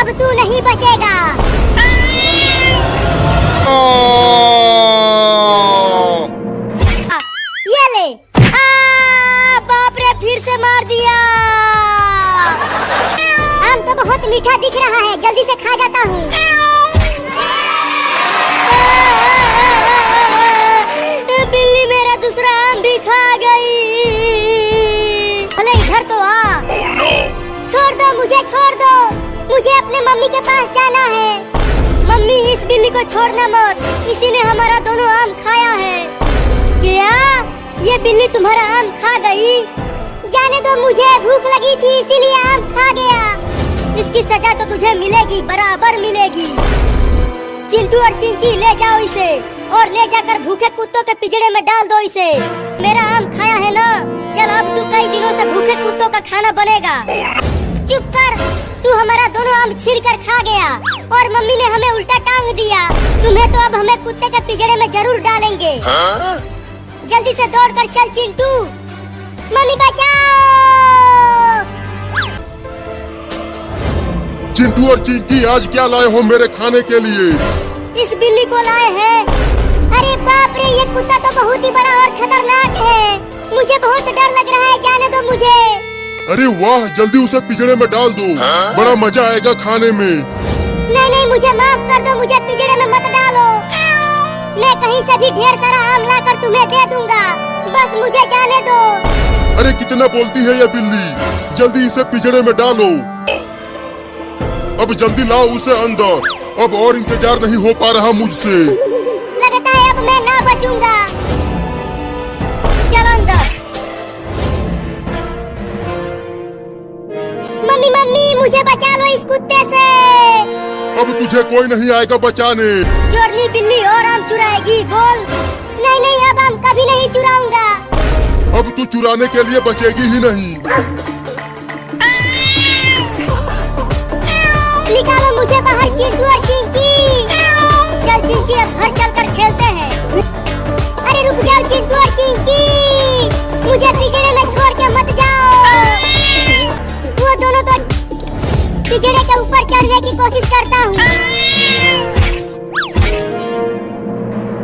अब तू नहीं बचेगा। ये ले। बाप रे, फिर से मार दिया। आम तो बहुत मीठा दिख रहा है, जल्दी से खा जाता हूँ। बिल्ली मेरा दूसरा आम भी खा गई। अरे इधर तो आ। छोड़ दो मुझे, छोड़ दो। मुझे अपने मम्मी के पास जाना है। मम्मी, इस बिल्ली को छोड़ना मत, इसी ने हमारा दोनों आम खाया है। क्या ये बिल्ली तुम्हारा आम खा गई? जाने दो, मुझे भूख लगी थी इसीलिए आम खा गया। इसकी सजा तो तुझे मिलेगी, बराबर मिलेगी। चिंटू और चिंकी, ले जाओ इसे और ले जाकर भूखे कुत्तों के पिंजरे में डाल दो इसे। मेरा आम खाया है ना, चल अब तू कई दिनों से भूखे कुत्तों का खाना बनेगा। चुप कर, तू हमारा दोनों आम छीन कर खा गया और मम्मी ने हमें उल्टा टांग दिया। तुम्हें तो अब हमें कुत्ते के पिंजरे में जरूर डालेंगे। जल्दी से दौड़ कर चल चिंटू। मम्मी बचाओ। चिंटू और चिंकी, आज क्या लाए हो मेरे खाने के लिए? इस बिल्ली को लाए हैं। अरे बाप रे, ये कुत्ता तो बहुत ही बड़ा और खतरनाक है। मुझे बहुत डर लग रहा है, जाने दो मुझे। अरे वाह, जल्दी उसे पिंजरे में डाल दो, बड़ा मजा आएगा खाने में। नहीं नहीं, मुझे माफ कर दो, मुझे पिंजरे में मत डालो। मैं कहीं से भी ढेर सारा आम लाकर तुम्हें दे दूंगा, बस मुझे जाने दो। अरे कितना बोलती है ये बिल्ली, जल्दी इसे पिंजरे में डालो। अब जल्दी लाओ उसे अंदर, अब और इंतजार नहीं हो पा रहा मुझसे। लगता है अब मैं ना बचूंगा। चल अंदर। मम्मी मम्मी, मुझे बचा लो इस कुत्ते से। अब तुझे कोई नहीं आएगा बचाने। चोरनी बिल्ली और आम चुराएगी, बोल। नहीं नहीं, अब आम कभी नहीं चुराऊंगा। अब तू चुराने के लिए बचेगी ही नहीं। निकालो मुझे बाहर चिंटू और चिंकी। चल चिंकी, अब घर चलकर खेलते हैं। अरे रुक जाओ चिंटू और चिंकी, मुझे पिंजरे में छोड़ के मत जाओ। वो दोनों तो पिंजरे के ऊपर चढ़ने की कोशिश करता हूँ।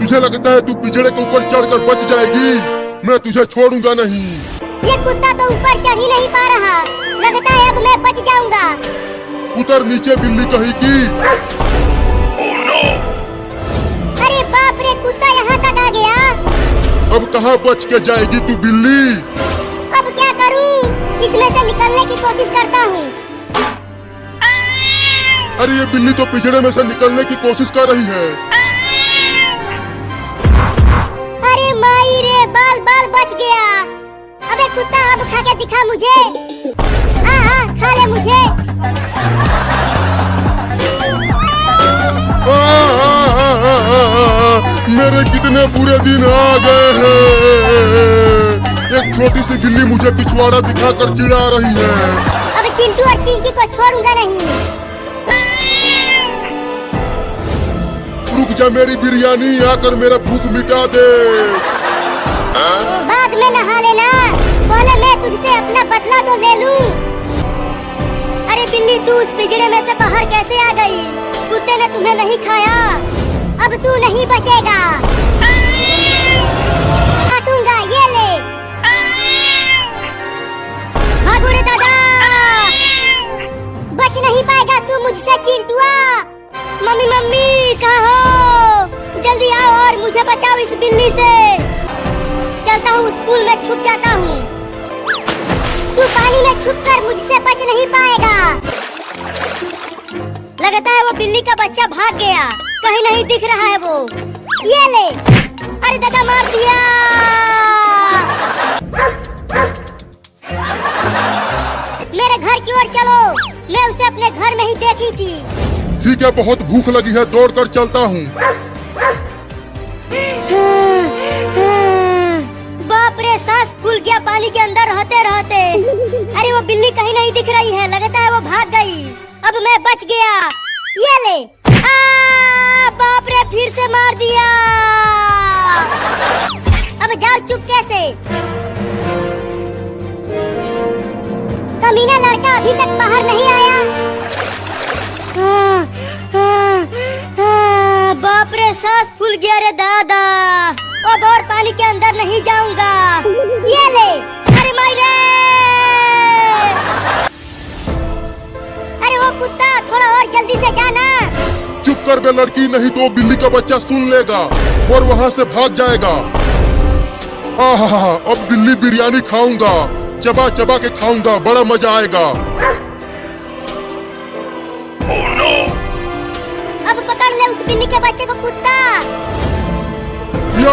तुझे लगता है तू पिंजरे के ऊपर चढ़कर बच जाएगी? मैं तुझे छोड़ूंगा नहीं। ये कुत्ता तो ऊपर चढ़ ही नहीं पा रहा, लगता है अब मैं बच जाऊंगा। उतर नीचे बिल्ली कहीं की। अरे बाप रे, कुत्ता यहाँ तक आ गया। अब कहाँ बच के जाएगी तू बिल्ली? अब क्या करूँ? इसमें से निकलने की कोशिश करता हूँ। अरे ये बिल्ली तो पिंजरे में से निकलने की कोशिश कर रही है। अरे माई रे, बाल बाल बच गया। अबे कुत्ता, अब खा के दिखा मुझे। खा ले मुझे। मेरे कितने बुरे दिन आ गए हैं। एक छोटी सी बिल्ली मुझे पिछवाड़ा दिखाकर चिढ़ा रही है। अब चिंटू और चिंकी को छोड़ूंगा नहीं। रुक जा मेरी बिरयानी, आकर मेरा भूख मिटा दे। बाद में नहा लेना, पहले मैं तुझसे अपना बदला तो ले लूं। अरे बिल्ली, तू उस पिंजरे में से बाहर कैसे आ गई? कुत्ते ने तुम्हें नहीं खाया, अब तू नहीं बचेगा। काटूंगा, ये ले। भागो रे दादा, बच नहीं पाएगा तू मुझसे चिंटुआ। मम्मी मम्मी, कहाँ हो? जल्दी आओ और मुझे बचाओ इस बिल्ली से। चलता हूँ, स्कूल में छुप जाता हूँ। तू पानी में छुपकर मुझसे बच नहीं पाएगा। लगता है वो बिल्ली का बच्चा भाग गया, कहीं नहीं दिख रहा है वो। ये ले। अरे दादा, मार दिया। मेरे घर की ओर चलो, मैं उसे अपने घर में ही देखी थी। ठीक है, बहुत भूख लगी है, दौड़ कर चलता हूँ। बाप रे, सांस फूल गया पानी के अंदर रहते रहते। अरे वो बिल्ली कहीं नहीं दिख रही है, लगता है वो भाग गई। अब मैं बच गया। ये ले। बाप रे, फिर से मार दिया। अब जाओ चुपके से। कमीना लड़का अभी तक बाहर नहीं आया। अरे दादा, अब और पानी के अंदर नहीं जाऊंगा। ये ले, अरे मायरे! अरे वो कुत्ता, थोड़ा और जल्दी से जाना। चुप कर बे लड़की, नहीं तो बिल्ली का बच्चा सुन लेगा और वहाँ से भाग जाएगा। अब बिल्ली बिरयानी खाऊंगा, चबा चबा के खाऊंगा, बड़ा मजा आएगा। अब पकड़ ले उस बिल्ली के बच्चे को कुत्ता। या!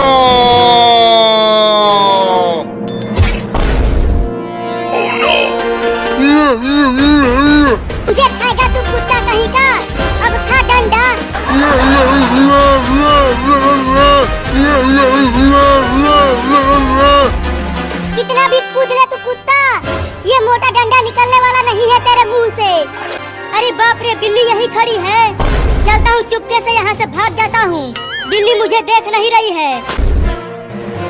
मुझे खाएगा तू कुत्ता कहीं का? अब खा डंडा। कितना भी कूद ले तू कुत्ता, ये मोटा डंडा निकलने वाला नहीं है तेरे मुंह से। अरे बाप रे, बिल्ली यहीं खड़ी है। चलता हूँ चुपके से यहाँ से भाग जाता हूँ। बिल्ली मुझे देख नहीं रही है।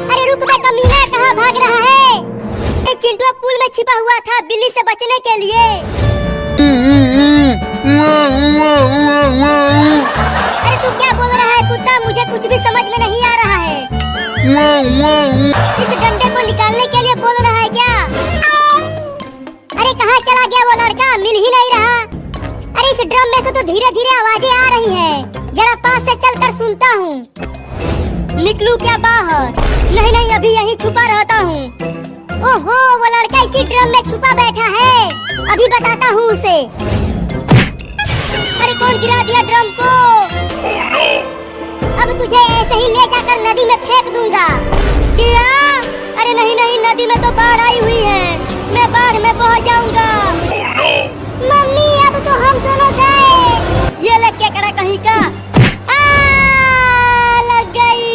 अरे रुक बे कमीना, कहाँ भाग रहा है? चिंटू पुल में छिपा हुआ था बिल्ली से बचने के लिए। अरे तू क्या बोल रहा है कुत्ता? मुझे कुछ भी समझ में नहीं आ रहा है। इस डंडे को निकालने के लिए बोल रहा है क्या? अरे कहाँ चला गया वो लड़का? मिल ही नहीं रहा। अरे इस ड्रम में से तो धीरे धीरे आवाजें आ रही हैं। जरा पास से चलकर सुनता हूँ। निकलूं क्या बाहर? नहीं नहीं, अभी यहीं छुपा रहता हूँ। ओहो, वो लड़का इसी ड्रम में छुपा बैठा है। अभी बताता हूँ उसे। अरे कौन गिरा दिया ड्रम को? अब तुझे ऐसे ही ले जाकर नदी में फेंक दूंगा। क्या? अरे नहीं नहीं, नदी में तो बाढ़ आई हुई है, मैं बाढ़ में बह जाऊंगा। मम्मी, अब तो हम दोनों गए। ये लग क्या करा कहीं का? लग गई।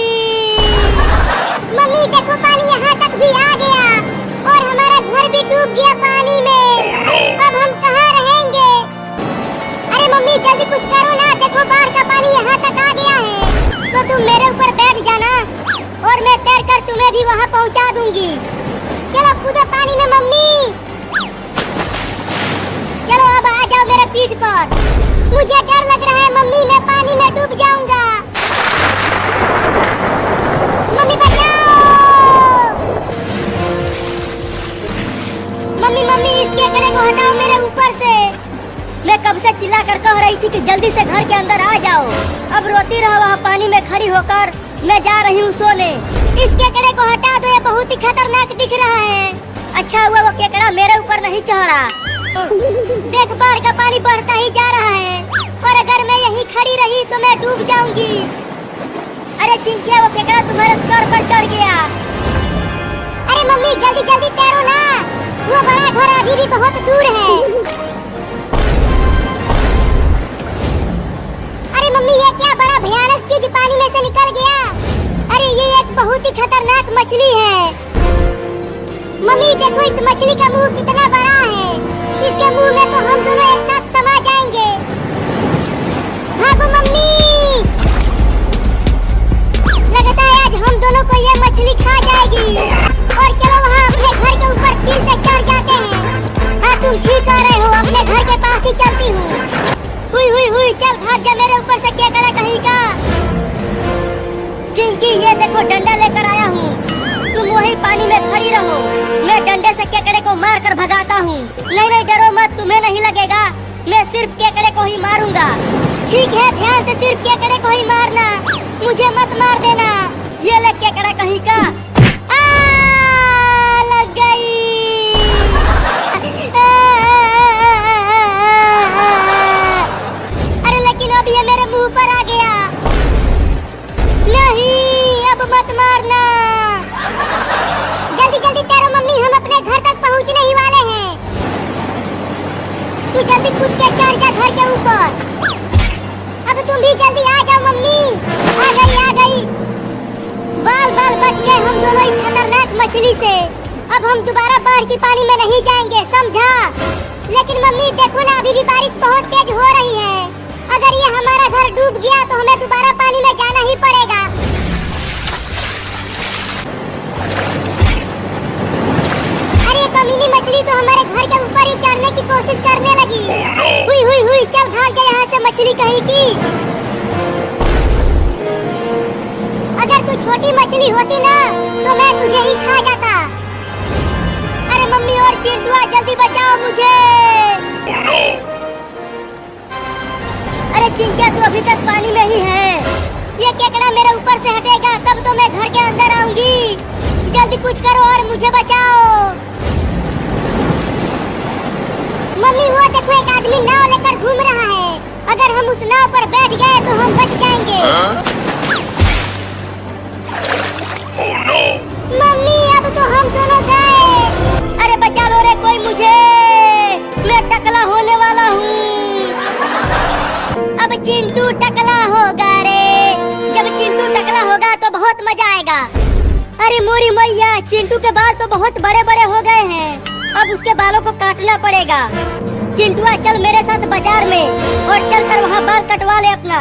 मम्मी देखो, पानी यहाँ तक भी आ गया और हमारा घर भी डूब गया पानी में। अब हम कहाँ रहेंगे? अरे मम्मी जल्दी कुछ करो ना, देखो बाढ़ का पानी यहाँ तक आ गया है। तो तुम मेरे ऊपर बैठ जाना और मैं तैर कर तुम्हें भी वहाँ पहुँचा दूंगी। चलो कूदो पानी में मम्मी। चलो अब आ जाओ मेरे पीठ पर। मुझे डर लग रहा है मम्मी, मैं पानी में डूब जाऊंगा। मम्मी बचाओ! मम्मी मम्मी, इस केकड़े को हटाओ मेरे ऊपर से। मैं कब से चिल्ला कर कह रही थी कि जल्दी से घर के अंदर आ जाओ। अब रोती रहो वहाँ पानी में खड़ी होकर। मैं जा रही हूँ सोने। इस केकड़े को हटा दो, ये बहुत ही खतरनाक दिख रहा है। अच्छा हुआ वो केकड़ा मेरे ऊपर नहीं चढ़ा। देख, बाढ़ का पानी बढ़ता ही जा रहा है और अगर मैं यहीं खड़ी रही तो मैं डूब जाऊंगी। अरे चिंकिया, वो केकड़ा तुम्हारे सर पर चढ़ गया। अरे मम्मी जल्दी जल्दी तैरो ना, वो बड़ा घर अभी भी बहुत दूर है। अरे मम्मी, ये क्या बड़ा भयानक चीज पानी में से निकल गया। अरे ये एक बहुत ही खतरनाक मछली है। मम्मी देखो, इस मछली का मुंह कितना बड़ा है। इसके मुंह में तो हम दोनों एक साथ समा जाएंगे। भागो मम्मी, लगता है आज हम दोनों को ये मछली खा जाएगी। और चलो वहाँ अपने घर के ऊपर फिर से चढ़ जाते हैं। हाँ तुम ठीक कह रहे हो, अपने घर के पास ही चलती हूँ। हुई, चल भाग जा मेरे ऊपर से केकड़ा कहीं का। चिंकी, ये देखो डंडा लेकर आया हूँ, तुम वही पानी में खड़ी रहो। मैं डंडे से केकड़े को मार कर भगाता हूँ। नहीं नहीं, डरो मत, तुम्हें नहीं लगेगा। मैं सिर्फ केकड़े को ही मारूंगा। ठीक है, ध्यान से सिर्फ केकड़े को ही मारना, मुझे मत मार देना। ये ले केकड़ा कहीं का। लग गई। अरे लेकिन अब ये मेरे मुंह पर आ गया। नहीं, अब मत मारना। जल्दी जल्दी तैरो मम्मी, हम अपने घर तक पहुंचने ही वाले हैं। तू जल्दी कूद के चढ़ जा घर के ऊपर। अब तुम भी जल्दी आ जाओ मम्मी। आ गई। बाल बाल बच गए हम दोनों इस खतरनाक मछली से। अब हम दोबारा बाढ़ की पानी में नहीं जाएंगे, समझा? लेकिन मम्मी देखो ना, अभी भी बारिश बहुत तेज हो रही है। अगर ये हमारा घर डूब गया तो हमें दोबारा पानी में जाना ही पड़ेगा। अरे कमीनी मछली तो हमारे घर के ऊपर ही चढ़ने की कोशिश करने लगी। हुई, चल भाग जा यहाँ से मछली कहीं की। तू छोटी मछली होती ना तो मैं तुझे ही खा जाता। अरे मम्मी और चिंटुआ जल्दी बचाओ मुझे। अरे चिंकिया तू अभी तक पानी में ही है। ये केकड़ा मेरे ऊपर से हटेगा तब तो मैं घर के अंदर आऊंगी। जल्दी कुछ करो और मुझे बचाओ। मम्मी वो देखो एक आदमी नाव लेकर घूम रहा है। अगर हम उस नाव पर बैठ गए तो हम बच जाएंगे। मम्मी अब तो हम दोनों गए। अरे बचा लो रे कोई मुझे, मैं टकला होने वाला हूँ। अब चिंटू टकला होगा रे। जब चिंटू टकला होगा तो बहुत मजा आएगा। अरे मोरी मैया, चिंटू के बाल तो बहुत बड़े बड़े हो गए हैं। अब उसके बालों को काटना पड़ेगा। चिंटुआ चल मेरे साथ बाजार में और चल कर वहाँ बाल कटवा ले अपना।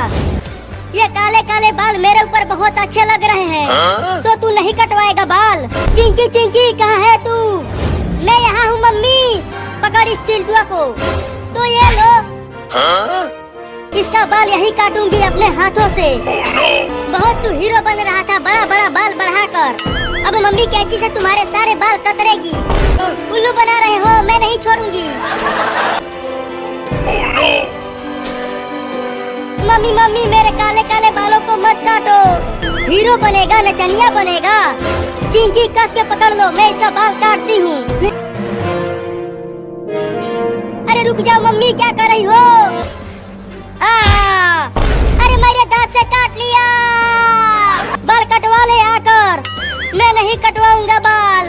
ये काले काले बाल मेरे ऊपर बहुत अच्छे लग रहे हैं। तो तू नहीं कटवाएगा बाल? चिंकी चिंकी कहाँ है तू? मैं यहाँ हूँ मम्मी। पकड़ इस चिंटुआ को। तो ये लो। इसका बाल यही काटूंगी अपने हाथों से। बहुत तू हीरो बन रहा था बड़ा बड़ा बाल बढ़ाकर। अब मम्मी कैंची से तुम्हारे सारे बाल कतरेगी। उल्लू बना रहे हो, मैं नहीं छोड़ूंगी। मम्मी मम्मी मेरे काले काले बालों को मत काटो। हीरो बनेगा, नचनिया बनेगा। चिंकी कस के पकड़ लो, मैं इसका बाल काटती हूँ। अरे रुक जाओ मम्मी, क्या कर रही हो? अरे मेरे दांत से काट लिया। बाल कटवा ले आकर। मैं नहीं कटवाऊंगा बाल।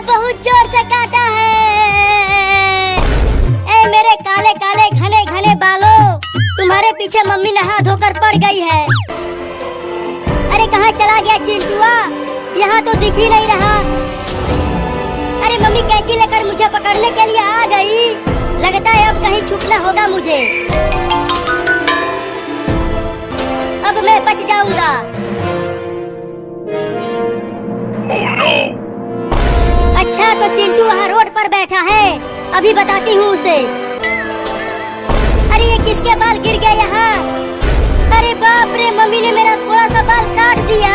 बहुत जोर से काटा है। ए मेरे काले काले घने घने बालों, तुम्हारे पीछे मम्मी नहा धोकर पड़ गई है। अरे कहाँ चला गया चिंटुआ? यहाँ तो दिख ही नहीं रहा। अरे मम्मी कैंची लेकर मुझे पकड़ने के लिए आ गई। लगता है अब कहीं छुपना होगा मुझे। अब मैं बच जाऊंगा। अच्छा तो चिंटू वहाँ रोड पर बैठा है, अभी बताती हूँ उसे। अरे ये किसके बाल गिर गए यहाँ? अरे बाप रे, मम्मी ने मेरा थोड़ा सा बाल काट दिया।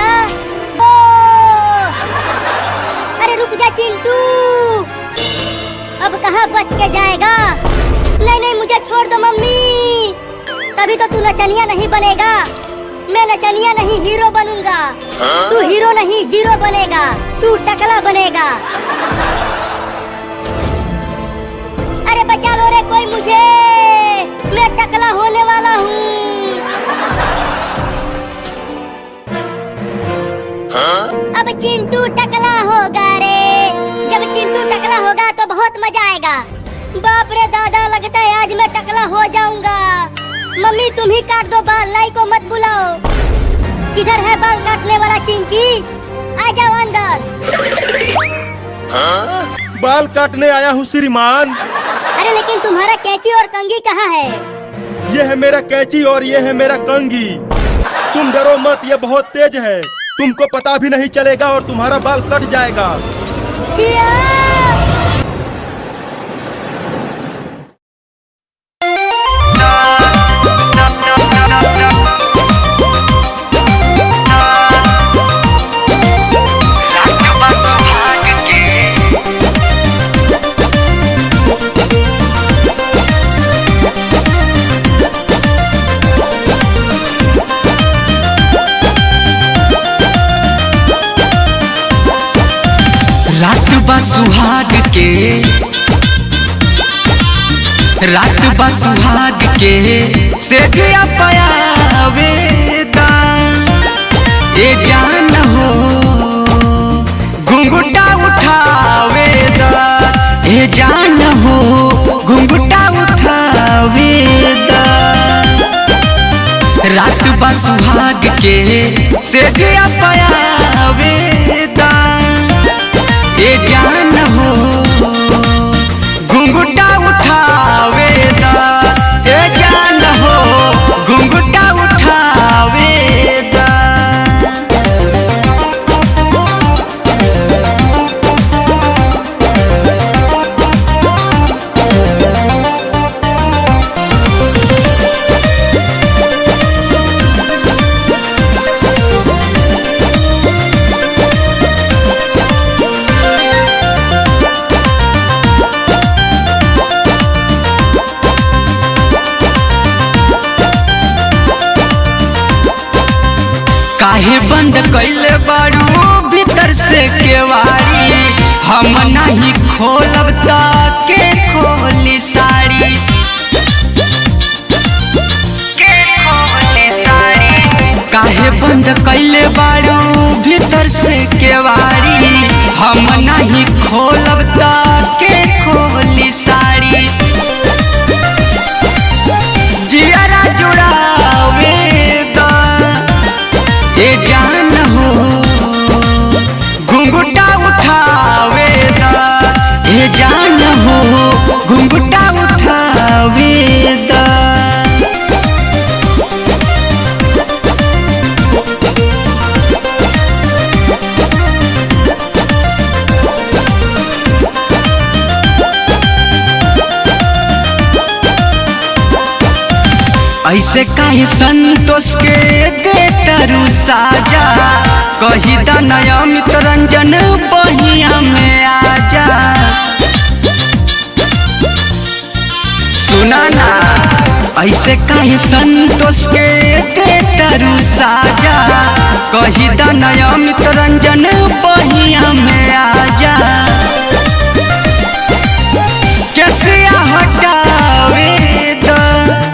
ओ! अरे रुक जा चिंटू, अब कहाँ बच के जाएगा? नहीं नहीं मुझे छोड़ दो मम्मी। तभी तो तू नचनिया नहीं बनेगा। मैं नचनिया नहीं हीरो बनूंगा। तू हीरो नहीं जीरो बनेगा। तू टकला बनेगा। अरे बचा लो रे कोई मुझे, मैं टकला होने वाला हूँ। अब चिंटू टकला होगा रे। जब चिंटू टकला होगा तो बहुत मजा आएगा। बाप रे दादा, लगता है आज मैं टकला हो जाऊंगा। मम्मी तुम ही काट दो बाल, लाई को मत बुलाओ। किधर है बाल काटने वाला चिंकी? आ जाओ अंदर। बाल काटने आया हूँ श्रीमान। अरे लेकिन तुम्हारा कैंची और कंघी कहाँ है? ये है मेरा कैंची और ये है मेरा कंघी। तुम डरो मत, ये बहुत तेज है। तुमको पता भी नहीं चलेगा और तुम्हारा बाल कट जाएगा। क्या? रात बा सुहाग के से दिया पयावेदा। ए जान हो घुंघटा उठावेदा। ए जान हो घुंघटा उठावेदा। रात बा सुहाग के से दिया पयावेदा। ए जान हो घुंघटा उठावेदा। ए जान हो घुंघटा उठावेदा। काहे बंद कैले बारू भीतर से केवाड़ी, हम नहीं खोलब त के खोली साड़ी, के खोली साड़ी। काहे बंद कैले बारू भीतर से केवाड़ी, हम नहीं खोलब त के खोली साड़ी। जियारा जुड़ावे द ए जान हो, घुंघटा उठावे द ए जान हो, घुंघटा उठावे द। ऐसे काहे संतोष के देतरू साजा, कही द नयमित रंजन बहिया में आजा। सुना ना, ऐसे काहे संतोष के देतरू साजा, कही द नयमित रंजन बहिया में आजा।